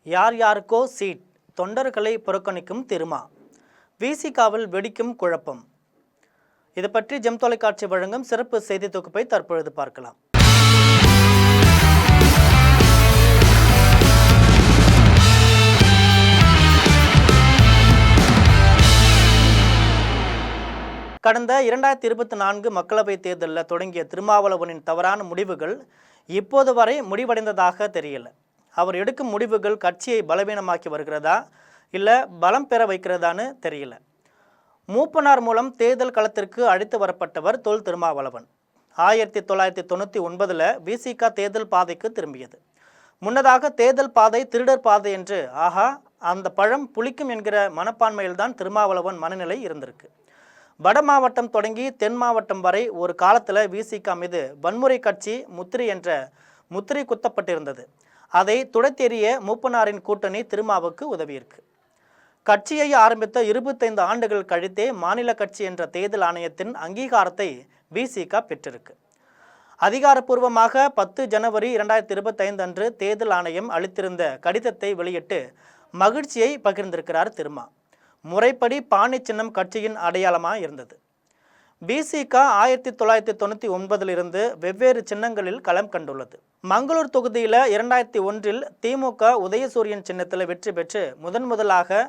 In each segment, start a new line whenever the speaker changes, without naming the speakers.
யார் யாருக்கோ சீட், தொண்டர்களை புறக்கணிக்கும் திருமா, விசிகாவில் வெடிக்கும் குழப்பம். இது பற்றி ஜெம் தொலைக்காட்சி வழங்கும் சிறப்பு செய்தி தொகுப்பை தற்பொழுது பார்க்கலாம். கடந்த 2024 மக்களவைத் தேர்தலில் தொடங்கிய திருமாவளவனின் தவறான முடிவுகள் இப்போது வரை முடிவடைந்ததாக தெரியல. அவர் எடுக்கும் முடிவுகள் கட்சியை பலவீனமாக்கி வருகிறதா இல்லை பலம் பெற வைக்கிறதான்னு தெரியல. மூப்பனார் மூலம் தேர்தல் களத்திற்கு அழைத்து வரப்பட்டவர் தொல் திருமாவளவன் 1999 விசிக தேர்தல் பாதைக்கு திரும்பியது. முன்னதாக தேர்தல் பாதை திருடர் பாதை என்று அந்த பழம் புளிக்கும் என்கிற மனப்பான்மையில்தான் திருமாவளவன் மனநிலை இருந்திருக்கு. வட மாவட்டம் தொடங்கி தென் மாவட்டம் வரை ஒரு காலத்தில் விசிக மீது வன்முறை கட்சி முத்திரை என்ற முத்திரை குத்தப்பட்டிருந்தது. அதை துடைத்தெறிய மூப்பனாரின் கூட்டணி திருமாவுக்கு உதவியிருக்கு. கட்சியை ஆரம்பித்த 25 ஆண்டுகள் கழித்தே மாநில கட்சி என்ற தேர்தல் ஆணையத்தின் அங்கீகாரத்தை விசிக பெற்றிருக்கு. அதிகாரப்பூர்வமாக 10 ஜனவரி 2025 அன்று தேர்தல் ஆணையம் அளித்திருந்த கடிதத்தை வெளியிட்டு மகிழ்ச்சியை பகிர்ந்திருக்கிறார் திருமா. முறைப்படி பானை சின்னம் கட்சியின் அடையாளமாக இருந்தது. விசிக 1999 வெவ்வேறு சின்னங்களில் களம் கண்டுள்ளது. மங்களூர் தொகுதியில் 2001 திமுக உதயசூரியன் சின்னத்தில் வெற்றி பெற்று முதலாக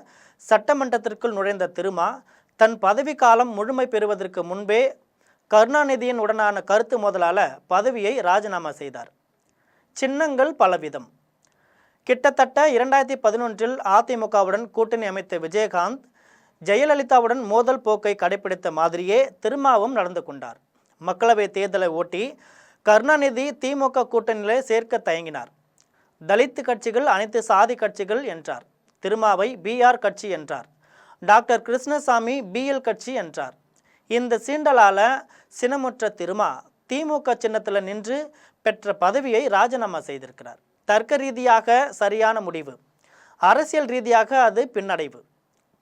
சட்டமன்றத்திற்குள் நுழைந்த திருமா தன் பதவிக்காலம் முழுமை பெறுவதற்கு முன்பே கருணாநிதியின் உடனான கருத்து மோதலால் பதவியை ராஜினாமா செய்தார். சின்னங்கள் பலவிதம். கிட்டத்தட்ட 2011 அதிமுகவுடன் கூட்டணி அமைத்த விஜயகாந்த் ஜெயலலிதாவுடன் மோதல் போக்கை கடைபிடித்த மாதிரியே திருமாவும் நடந்து கொண்டார். மக்களவை தேர்தலை ஓட்டி கருணாநிதி திமுக கூட்டணியிலே சேர்க்க தயங்கினார். தலித் கட்சிகள் அனைத்து சாதி கட்சிகள் என்றார். திருமாவை பிஆர் கட்சி என்றார். டாக்டர் கிருஷ்ணசாமி பிஎல் கட்சி என்றார். இந்த சீண்டலால் சினமுற்ற திருமா திமுக சின்னத்தில் நின்று பெற்ற பதவியை ராஜினாமா செய்திருக்கிறார். தர்க்க ரீதியாக சரியான முடிவு, அரசியல் ரீதியாக அது பின்னடைவு.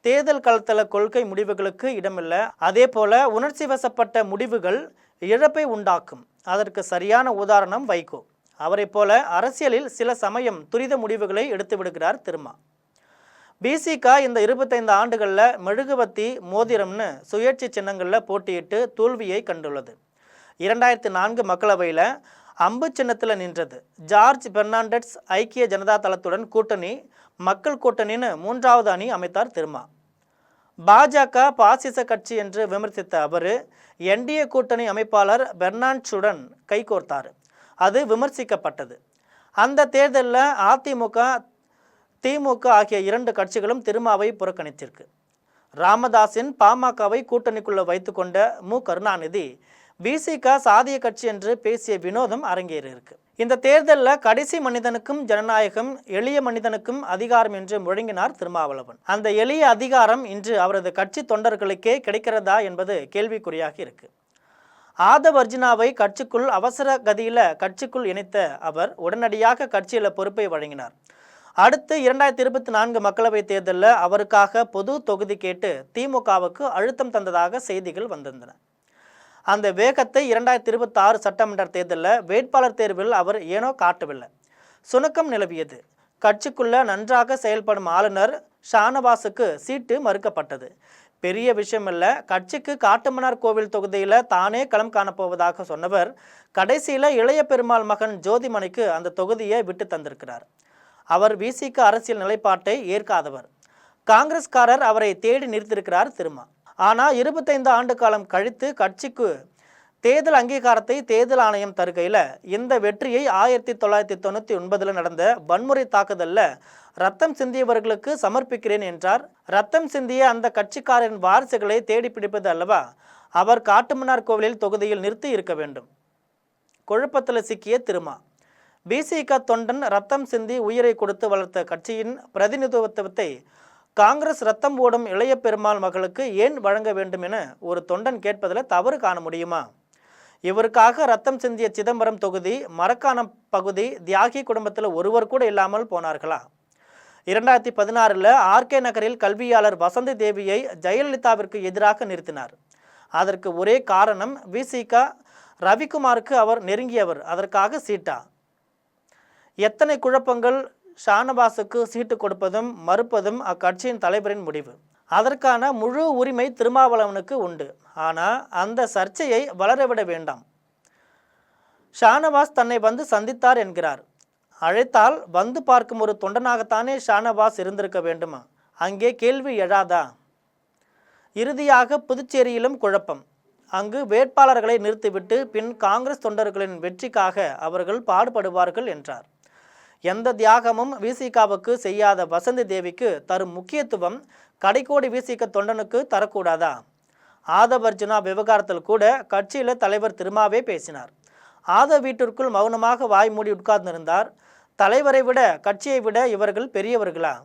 தேர்தல் களத்தில் கொள்கை முடிவுகளுக்கு இடமில்லை. அதே போல உணர்ச்சி வசப்பட்ட முடிவுகள் இழப்பை உண்டாக்கும். அதற்கு சரியான உதாரணம் வைகோ. அவரை போல அரசியலில் சில சமயம் துரித முடிவுகளை எடுத்து விடுகிறார் திருமா. விசிக இந்த 25 ஆண்டுகளில் மெழுகுவத்தி மோதிரம்னு சுயேட்சை சின்னங்களில் போட்டியிட்டு தோல்வியை கண்டுள்ளது. 2004 மக்களவையில் அம்பு சின்னத்தில் நின்றது. ஜார்ஜ் பெர்னாண்டஸ் ஐக்கிய ஜனதா தளத்துடன் கூட்டணி மக்கள் கூட்டணின்னு 3வது அணி அமைத்தார் திருமா. பாஜக பாசிச கட்சி என்று விமர்சித்த அவர் என்டிஏ கூட்டணி அமைப்பாளர் பெர்னாண்டஸுடன் கைகோர்த்தார். அது விமர்சிக்கப்பட்டது. அந்த தேர்தலில் அதிமுக திமுக ஆகிய 2 கட்சிகளும் திருமாவை புறக்கணித்திருக்கு. ராமதாஸின் பாமகவை கூட்டணிக்குள்ள வைத்துக்கொண்ட கருணாநிதி விசிக சாதிய கட்சி என்று பேசிய வினோதம் அரங்கேறியிருக்கு. இந்த தேர்தலில் கடைசி மனிதனுக்கும் ஜனநாயகம், எளிய மனிதனுக்கும் அதிகாரம் என்று முழங்கினார் திருமாவளவன். அந்த எளிய அதிகாரம் இன்று அவரது கட்சி தொண்டர்களுக்கே கிடைக்கிறதா என்பது கேள்விக்குறியாக இருக்கு. ஆதவ் அர்ஜுனாவை கட்சிக்குள் அவசர கதியில் கட்சிக்குள் இணைத்த அவர் உடனடியாக கட்சியில் பொறுப்பை வழங்கினார். அடுத்து 2024 மக்களவைத் தேர்தலில் அவருக்காக பொது தொகுதி கேட்டு திமுகவுக்கு அழுத்தம் தந்ததாக செய்திகள் வந்திருந்தன. அந்த வேகத்தை 2026 சட்டமன்ற தேர்தலில் வேட்பாளர் தேர்வில் அவர் ஏனோ காட்டவில்லை. சுணக்கம் நிலவியது. கட்சிக்குள்ள நன்றாக செயல்படும் ஆளுநர் ஷானவாஸுக்கு சீட்டு மறுக்கப்பட்டது. பெரிய விஷயமில்லை. கட்சிக்கு காட்டுமன்னார் கோவில் தொகுதியில் தானே களம் காணப்போவதாக சொன்னவர் கடைசியில் இளைய பெருமாள் மகன் ஜோதிமணிக்கு அந்த தொகுதியை விட்டு தந்திருக்கிறார். அவர் விசிக அரசியல் நிலைப்பாட்டை ஏற்காதவர். காங்கிரஸ்காரர் அவரை தேடி நிறுத்தியிருக்கிறார் திருமா. ஆனால் 25 ஆண்டு காலம் கழித்து கட்சிக்கு தேர்தல் அங்கீகாரத்தை தேர்தல் ஆணையம் தருகையில் இந்த வெற்றியை 1999 நடந்த வன்முறை தாக்குதலில் ரத்தம் சிந்தியவர்களுக்கு சமர்ப்பிக்கிறேன் என்றார். ரத்தம் சிந்திய அந்த கட்சிக்காரரின் வாரிசுகளை தேடி பிடிப்பது அல்லவா அவர் காட்டுமன்னார் கோவிலில் தொகுதியில் நிறுத்தி இருக்க வேண்டும். குழப்பத்தில் சிக்கிய திருமா. விசிக தொண்டன் ரத்தம் சிந்தி உயிரை கொடுத்து வளர்த்த கட்சியின் பிரதிநிதித்துவத்தை காங்கிரஸ் ரத்தம் ஓடும் இளைய பெருமாள் மகளுக்கு ஏன் வழங்க வேண்டும் என ஒரு தொண்டன் கேட்பதில் தவறு காண முடியுமா? இவருக்காக ரத்தம் சிந்திய சிதம்பரம் தொகுதி, மரக்காணம் பகுதி தியாகி குடும்பத்தில் ஒருவர் கூட இல்லாமல் போனார்களா? 2016 ஆர்கே நகரில் கல்வியாளர் வசந்தி தேவியை ஜெயலலிதாவிற்கு எதிராக நிறுத்தினார். அதற்கு ஒரே காரணம் விசிக ரவிக்குமாருக்கு அவர் நெருங்கியவர், அதற்காக சீட்டா? எத்தனை குழப்பங்கள் ஷானவாஸுக்கு சீட்டு கொடுப்பதும் மறுப்பதும் அக்கட்சியின் தலைவரின் முடிவு. அதற்கான முழு உரிமை திருமாவளவனுக்கு உண்டு. ஆனால் அந்த சர்ச்சையை வளரவிட வேண்டாம். ஷானவாஸ் தன்னை வந்து சந்தித்தார் என்கிறார். அழைத்தால் வந்து பார்க்கும் ஒரு தொண்டனாகத்தானே ஷானவாஸ் இருந்திருக்க வேண்டுமா? அங்கே கேள்வி எழாதா? இறுதியாக புதுச்சேரியிலும் குழப்பம். அங்கு வேட்பாளர்களை நிறுத்திவிட்டு பின் காங்கிரஸ் தொண்டர்களின் வெற்றிக்காக அவர்கள் பாடுபடுவார்கள் என்றார். எந்த தியாகமும் விசிகாவுக்கு செய்யாத வசந்தி தேவிக்கு தரும் முக்கியத்துவம் கடைக்கோடி விசிக தொண்டனுக்கு தரக்கூடாதா? ஆதவர்ஜுனா விவகாரத்தில் கூட கட்சியில் தலைவர் திருமாவே பேசினார். ஆதவ் வீட்டிற்குள் மௌனமாக வாய் மூடி உட்கார்ந்திருந்தார். தலைவரை விட கட்சியை விட இவர்கள் பெரியவர்களா?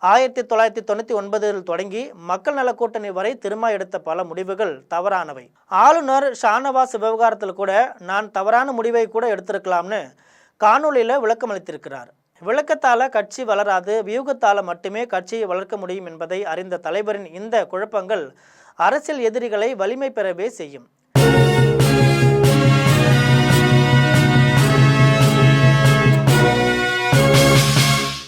1999 தொடங்கி மக்கள் நல கூட்டணி வரை திருமா எடுத்த பல முடிவுகள் தவறானவை. ஆளுநர் ஷானவாஸ் விவகாரத்தில் கூட நான் தவறான முடிவை கூட எடுத்திருக்கலாம்னு காணொலியில் விளக்கம் அளித்திருக்கிறார். விளக்கத்தால் கட்சி வளராது, வியூகத்தால் மட்டுமே கட்சியை வளர்க்க முடியும் என்பதை அறிந்த தலைவரின் இந்த குழப்பங்கள் அரசியல் எதிரிகளை வலிமை பெறவே செய்யும்.